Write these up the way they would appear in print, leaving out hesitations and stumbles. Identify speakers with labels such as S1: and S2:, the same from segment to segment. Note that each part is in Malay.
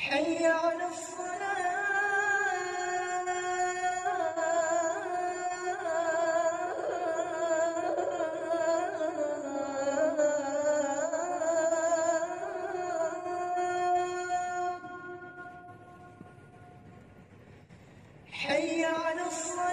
S1: حي على الصلاة حي على الصلاة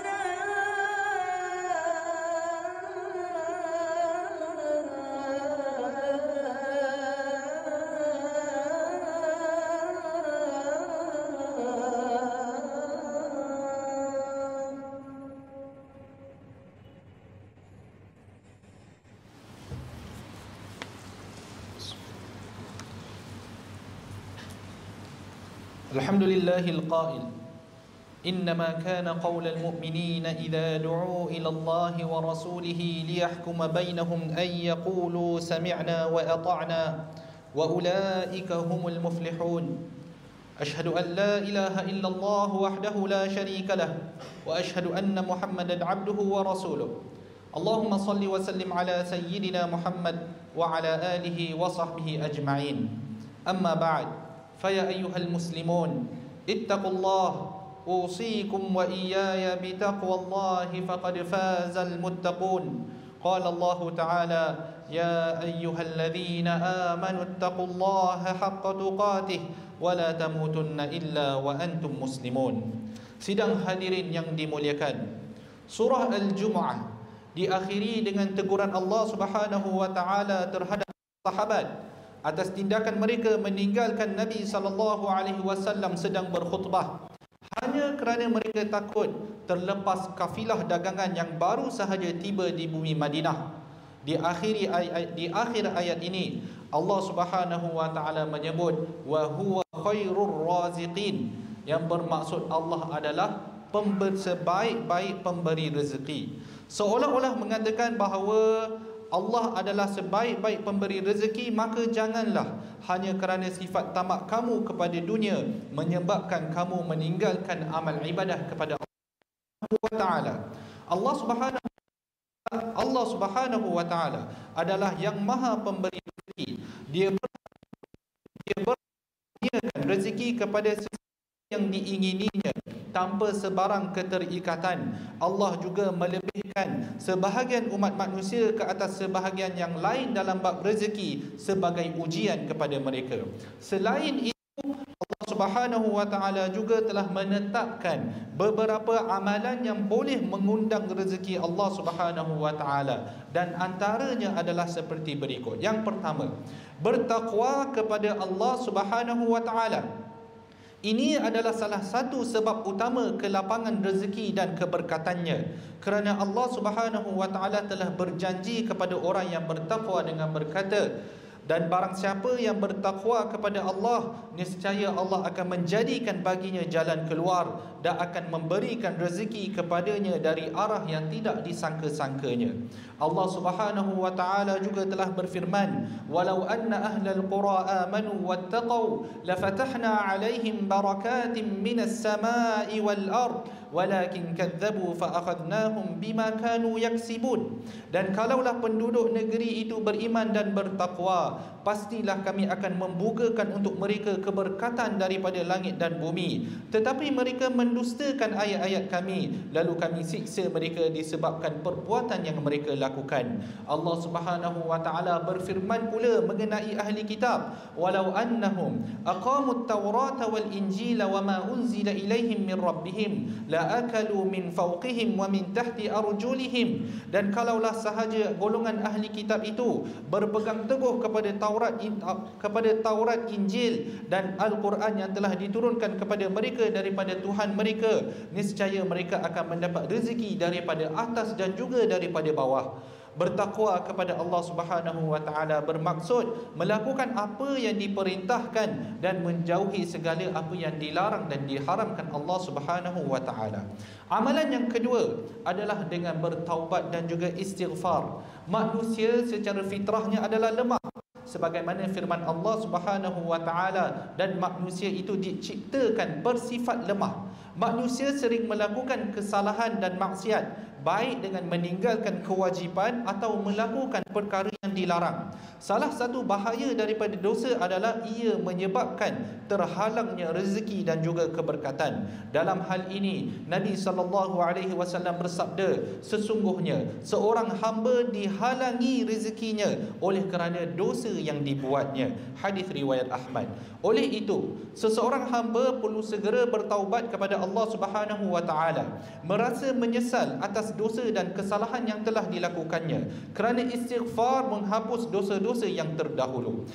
S2: الحمد لله القائل إنما كان قول المؤمنين إذا دعوا إلى الله ورسوله ليحكم بينهم أن يقولوا سمعنا وأطعنا وأولئك هم المفلحون أشهد أن لا إله إلا الله وحده لا شريك له وأشهد أن محمدا عبده ورسوله اللهم صل وسلم على سيدنا محمد وعلى آله وصحبه أجمعين أما بعد فيا أيها المسلمون اتقوا الله أوصيكم وإياي بتقوى الله فقد فاز المتقون قال الله تعالى يا أيها الذين آمنوا اتقوا الله حق تقاته ولا تموتن إلا وأنتم مسلمون. Sidang hadirin yang dimuliakan, surah Al-Jumu'ah diakhiri dengan teguran Allah Subhanahu wa taala terhadap sahabat atas tindakan mereka meninggalkan Nabi sallallahu alaihi wasallam sedang berkhutbah hanya kerana mereka takut terlepas kafilah dagangan yang baru sahaja tiba di bumi Madinah. Di akhir ayat ini Allah Subhanahu wa taala menyebut wa huwa khairur raziqin, yang bermaksud Allah adalah sebaik-baik pemberi rezeki, seolah-olah mengatakan bahawa Allah adalah sebaik-baik pemberi rezeki, maka janganlah hanya kerana sifat tamak kamu kepada dunia menyebabkan kamu meninggalkan amal ibadah kepada Allah Ta'ala. Allah Subhanahu wa taala adalah yang maha pemberi rezeki. Dia berkurniakan rezeki kepada yang diingininya tanpa sebarang keterikatan. Allah juga melebihkan sebahagian umat manusia ke atas sebahagian yang lain dalam bab rezeki sebagai ujian kepada mereka. Selain itu, Allah Subhanahu wa taala juga telah menetapkan beberapa amalan yang boleh mengundang rezeki Allah Subhanahu wa taala, dan antaranya adalah seperti berikut. Yang pertama, bertakwa kepada Allah Subhanahu wa taala. Ini adalah salah satu sebab utama kelapangan rezeki dan keberkatannya, kerana Allah Subhanahu wa taala telah berjanji kepada orang yang bertakwa dengan berkata, dan barang siapa yang bertakwa kepada Allah, niscaya Allah akan menjadikan baginya jalan keluar dan akan memberikan rezeki kepadanya dari arah yang tidak disangka-sangkanya. Allah Subhanahu wa taala juga telah berfirman, walau anna ahlal qura amanu wattaqau lafatahna alaihim barakatin minas samai wal ard walakin kadzabu fa akhadnahum bima kanu yaksibun. Dan kalaulah penduduk negeri itu beriman dan bertakwa, pastilah kami akan membukakan untuk mereka keberkatan daripada langit dan bumi, tetapi mereka mendustakan ayat-ayat kami, lalu kami siksa mereka disebabkan perbuatan yang mereka lakukan. Allah Subhanahu wa taala berfirman pula mengenai ahli kitab, walau annahum aqamut tawrata wal injila wama unzila ilaihim min rabbihim la akalu min fawqihim wa min tahti arjulihim. Dan kalaulah sahaja golongan ahli kitab itu berpegang teguh kepada Taurat, Injil dan Al-Quran yang telah diturunkan kepada mereka daripada Tuhan mereka, niscaya mereka akan mendapat rezeki daripada atas dan juga daripada bawah. Bertakwa kepada Allah Subhanahu wa taala bermaksud melakukan apa yang diperintahkan dan menjauhi segala apa yang dilarang dan diharamkan Allah Subhanahu wa taala. Amalan yang kedua adalah dengan bertaubat dan juga istighfar. Manusia secara fitrahnya adalah lemah, sebagaimana firman Allah Subhanahu wa taala, dan manusia itu diciptakan bersifat lemah. Manusia sering melakukan kesalahan dan maksiat, baik dengan meninggalkan kewajipan atau melakukan perkara yang dilarang. Salah satu bahaya daripada dosa adalah ia menyebabkan terhalangnya rezeki dan juga keberkatan. Dalam hal ini Nabi SAW bersabda, sesungguhnya seorang hamba dihalangi rezekinya oleh kerana dosa yang dibuatnya. Hadis riwayat Ahmad. Oleh itu, seseorang hamba perlu segera bertaubat kepada Allah Subhanahu wa taala, merasa menyesal atas dosa dan kesalahan yang telah dilakukannya, kerana istighfar menghapus dosa-dosa yang terdahulu.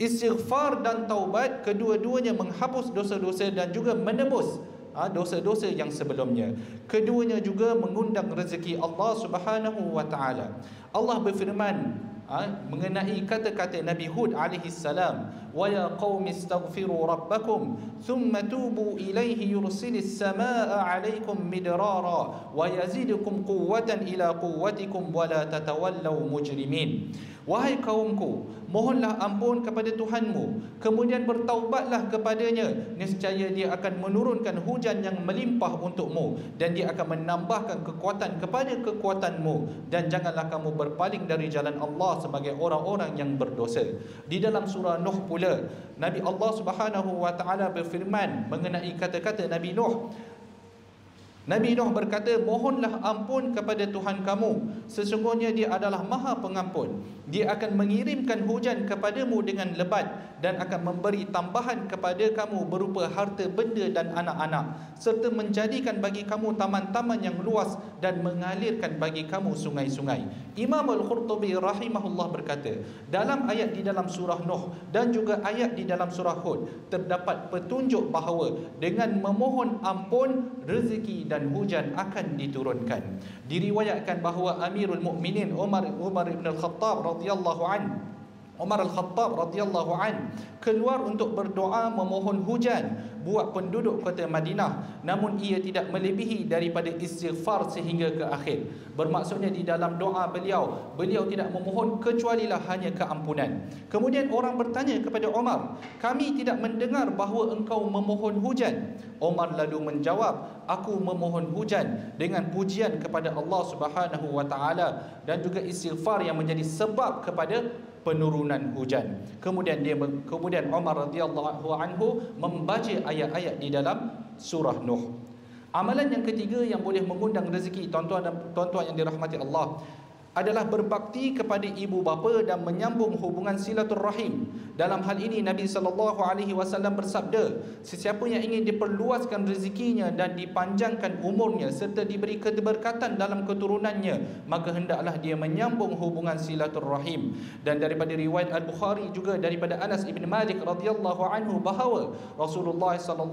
S2: Istighfar dan taubat kedua-duanya menghapus dosa-dosa dan juga menebus dosa-dosa yang sebelumnya. Keduanya juga mengundang rezeki Allah Subhanahu wa taala. Allah berfirman mengenai kata-kata Nabi Hud alaihi salam, wa ya qaumi astaghfiru rabbakum thumma tubu ilaihi yursilis samaa alaikum midrara wa yazidukum quwwatan ila quwwatikum wa la tatawallaw mujrimin. Wahai kaumku, mohonlah ampun kepada Tuhanmu, kemudian bertaubatlah kepadanya, nescaya dia akan menurunkan hujan yang melimpah untukmu, dan dia akan menambahkan kekuatan kepada kekuatanmu, dan janganlah kamu berpaling dari jalan Allah sebagai orang-orang yang berdosa. Di dalam surah Nuh pula, Nabi Allah Subhanahu wa taala berfirman mengenai kata-kata Nabi Nuh. Nabi Nuh berkata, mohonlah ampun kepada Tuhan kamu, sesungguhnya dia adalah maha pengampun. Dia akan mengirimkan hujan kepadamu dengan lebat, dan akan memberi tambahan kepada kamu berupa harta benda dan anak-anak, serta menjadikan bagi kamu taman-taman yang luas dan mengalirkan bagi kamu sungai-sungai. Imam Al-Qurtubi rahimahullah berkata, dalam ayat di dalam surah Nuh dan juga ayat di dalam surah Hud terdapat petunjuk bahawa dengan memohon ampun, rezeki dan hujan akan diturunkan. Diriwayatkan bahawa Amirul Mukminin Umar ibn Al-Khattab radhiyallahu anhu, Umar Al-Khattab radhiyallahu an keluar untuk berdoa memohon hujan buat penduduk kota Madinah, namun ia tidak melebihi daripada istighfar sehingga ke akhir. Bermaksudnya di dalam doa beliau tidak memohon kecualilah hanya keampunan. Kemudian orang bertanya kepada Umar, kami tidak mendengar bahawa engkau memohon hujan. Umar lalu menjawab, aku memohon hujan dengan pujian kepada Allah Subhanahu wa taala dan juga istighfar yang menjadi sebab kepada penurunan hujan. Kemudian Umar radhiyallahu anhu membaca ayat-ayat di dalam surah Nuh. Amalan yang ketiga yang boleh mengundang rezeki, tuan-tuan dan tuan-tuan yang dirahmati Allah, adalah berbakti kepada ibu bapa dan menyambung hubungan silaturrahim. Dalam hal ini Nabi SAW bersabda, sesiapa yang ingin diperluaskan rezekinya dan dipanjangkan umurnya serta diberi keberkatan dalam keturunannya, maka hendaklah dia menyambung hubungan silaturrahim. Dan daripada riwayat Al-Bukhari juga daripada Anas ibn Malik radhiyallahu anhu bahawa Rasulullah SAW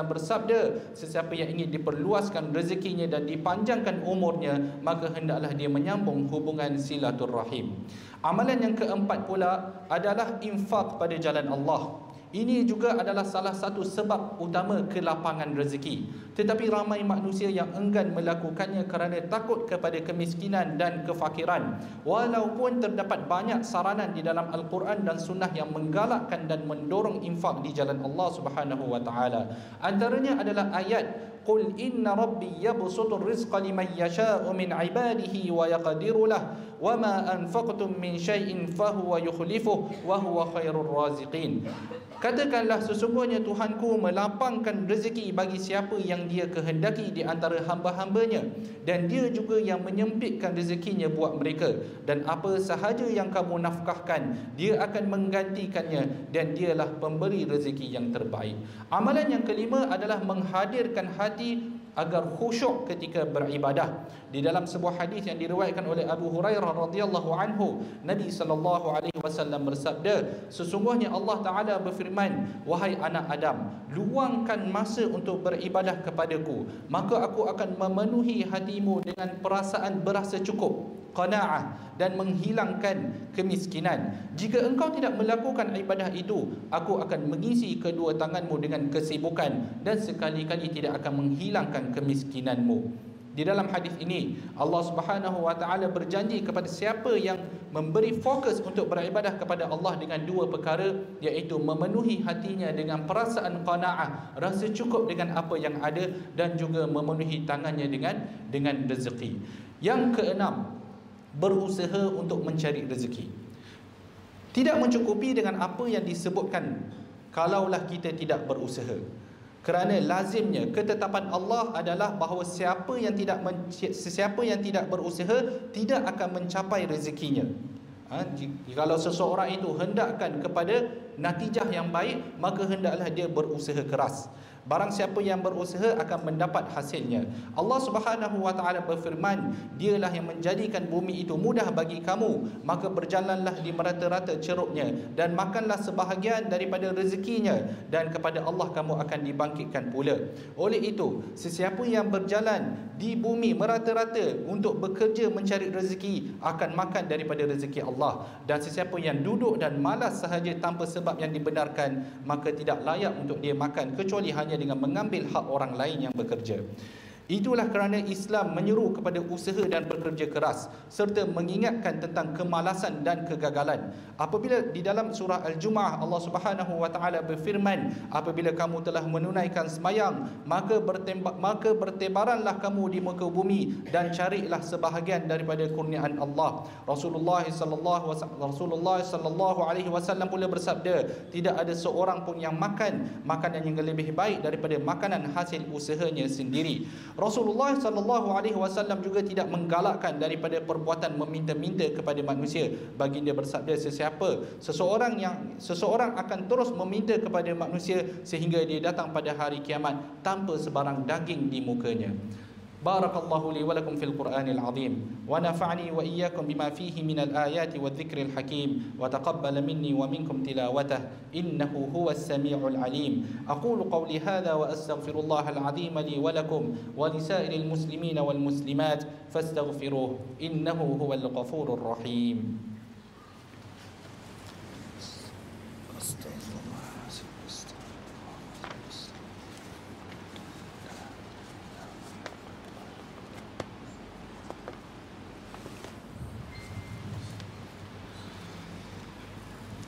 S2: bersabda, sesiapa yang ingin diperluaskan rezekinya dan dipanjangkan umurnya, maka hendaklah dia menyambung hubungan silaturrahim. Amalan yang keempat pula adalah infak pada jalan Allah. Ini juga adalah salah satu sebab utama kelapangan rezeki. Tetapi ramai manusia yang enggan melakukannya kerana takut kepada kemiskinan dan kefakiran. Walaupun terdapat banyak saranan di dalam Al-Quran dan Sunnah yang menggalakkan dan mendorong infak di jalan Allah Subhanahu wa taala. Antaranya adalah ayat Qul inna rabbi yabsutur rizqa liman yasha'u min ibadihi wa yaqdiru lah wa ma anfaqtum min syai'in fahuwa yukhlifuh wa huwa khairur raziqin. Katakanlah, sesungguhnya Tuhanku melapangkan rezeki bagi siapa yang dia kehendaki di antara hamba-hambanya, dan dia juga yang menyempitkan rezekinya buat mereka, dan apa sahaja yang kamu nafkahkan dia akan menggantikannya, dan dialah pemberi rezeki yang terbaik. Amalan yang kelima adalah menghadirkan hati agar khusyuk ketika beribadah. Di dalam sebuah hadis yang diriwayatkan oleh Abu Hurairah radhiyallahu anhu, Nabi SAW bersabda, sesungguhnya Allah Ta'ala berfirman, wahai anak Adam, luangkan masa untuk beribadah kepadaku, maka aku akan memenuhi hatimu dengan perasaan berasa cukup, qanaah, dan menghilangkan kemiskinan. Jika engkau tidak melakukan ibadah itu, aku akan mengisi kedua tanganmu dengan kesibukan dan sekali-kali tidak akan menghilangkan kemiskinanmu. Di dalam hadis ini Allah Subhanahu wa taala berjanji kepada siapa yang memberi fokus untuk beribadah kepada Allah dengan dua perkara, iaitu memenuhi hatinya dengan perasaan qanaah, rasa cukup dengan apa yang ada, dan juga memenuhi tangannya dengan rezeki. Yang keenam, berusaha untuk mencari rezeki. Tidak mencukupi dengan apa yang disebutkan kalaulah kita tidak berusaha. Kerana lazimnya ketetapan Allah adalah bahawa sesiapa yang tidak berusaha tidak akan mencapai rezekinya. Kalau seseorang itu hendakkan kepada natijah yang baik, maka hendaklah dia berusaha keras. Barang siapa yang berusaha akan mendapat hasilnya. Allah Subhanahu wa taala berfirman, dialah yang menjadikan bumi itu mudah bagi kamu, maka berjalanlah di merata-rata ceruknya dan makanlah sebahagian daripada rezekinya, dan kepada Allah kamu akan dibangkitkan pula. Oleh itu, sesiapa yang berjalan di bumi merata-rata untuk bekerja mencari rezeki akan makan daripada rezeki Allah, dan sesiapa yang duduk dan malas sahaja tanpa sebab yang dibenarkan, maka tidak layak untuk dia makan kecuali hanya dengan mengambil hak orang lain yang bekerja. Itulah kerana Islam menyeru kepada usaha dan bekerja keras serta mengingatkan tentang kemalasan dan kegagalan. Apabila di dalam surah Al-Jumu'ah Allah Subhanahu wa taala berfirman, apabila kamu telah menunaikan sembahyang, maka bertebaranlah kamu di muka bumi dan carilah sebahagian daripada kurniaan Allah. Rasulullah sallallahu alaihi wasallam pula bersabda, tidak ada seorang pun yang makan makanan yang lebih baik daripada makanan hasil usahanya sendiri. Rasulullah sallallahu alaihi wasallam juga tidak menggalakkan daripada perbuatan meminta-minta kepada manusia. Baginda bersabda, seseorang akan terus meminta kepada manusia sehingga dia datang pada hari kiamat tanpa sebarang daging di mukanya. Barakallahu li wa lakum fil Qur'anil azim wa nafa'ani wa iyyakum bima fihi minal ayati wadh-dhikril hakim wa taqabbala minni wa minkum tilawatah innahu huwas samiul alim. Aqulu qawli hadha wa astaghfirullahal azim li wa lakum wa lisairil muslimina wal muslimat fastaghfiruhu innahu huwal ghafurur rahim.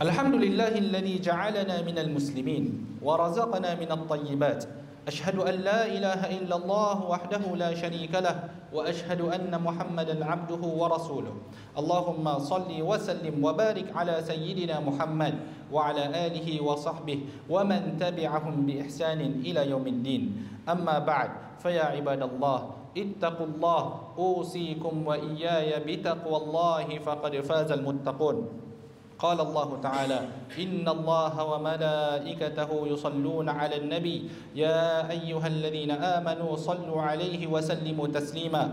S2: Alhamdulillahilladzi ja'alana minal muslimin wa razaqana minat thayyibat. Ashhadu an la ilaha illallah wahdahu la sharika lah wa ashhadu anna Muhammadan 'abduhu wa rasuluh. Allahumma salli wa sallim wa barik ala sayyidina Muhammad wa ala alihi wa sahbihi wa man tabi'ahum bi ihsanin ila yaumiddin. Amma ba'd, fa ya ibadallah ittaqullah usikum wa iyaya bitaqwallahi faqad fazal muttaqun. قال الله تعالى إن الله وملائكته يصلون على النبي يا أيها الذين آمنوا صلوا عليه وسلموا تسليما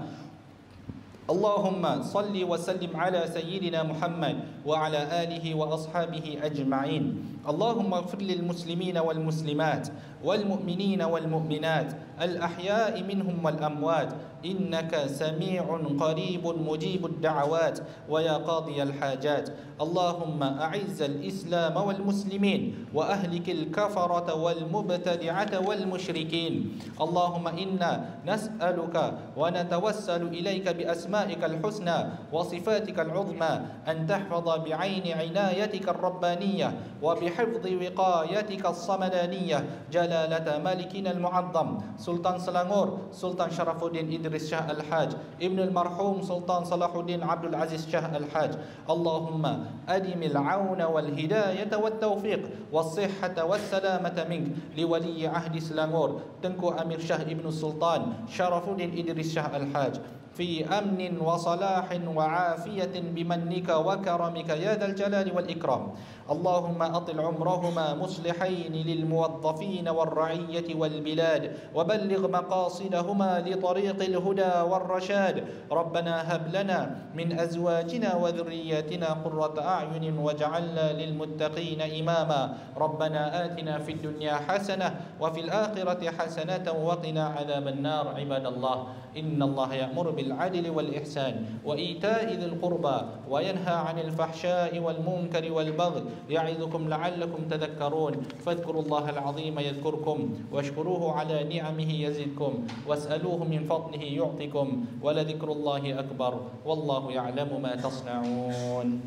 S2: اللهم صل وسلم على سيدنا محمد وعلى آله وأصحابه أجمعين اللهم اغفر للمسلمين والمسلمات والمؤمنين والمؤمنات الأحياء منهم والأموات إنك سميع قريب مجيب الدعوات ويا قاضي الحاجات اللهم أعز الإسلام والمسلمين وأهلك الكفرة والمبتدعة والمشركين اللهم إنا نسألك ونتوسل إليك بأسمائك الحسنى وصفاتك العظمى أن تحفظ بعين عنايتك الربانية وبحفظ وقايتك الصمدانية جلالة ملكنا المعظم سلطان سلانغور سلطان شرف الدين إدريس شاه الحاج ابن المرحوم سلطان صلاح الدين عبد العزيز شاه الحاج اللهم أدم العون والهداية والتوفيق والصحة والسلامة منك لولي عهد سلانغور تنكو أمير شاه ابن السلطان شرف الدين إدريس شاه الحاج في أمن وصلاح وعافية بمنك وكرمك يا ذا الجلال والإكرام اللهم أطل عمرهما مصلحين للموظفين والرعية والبلاد وبلغ مقاصدهما لطريق الهدى والرشاد ربنا هب لنا من أزواجنا وذرياتنا قرة أعين واجعلنا للمتقين إماما ربنا آتنا في الدنيا حسنة وفي الآخرة حسنة وقنا عذاب النار عباد الله إن الله يأمر بالعدل والإحسان وإيتاء ذي القربى وينهى عن الفحشاء والمنكر والبغي يعظكم لعلكم تذكرون فاذكروا الله العظيم يذكركم واشكروه على نعمه يزدكم واسألوه من فضله يعطكم ولذكر الله أكبر والله يعلم ما تصنعون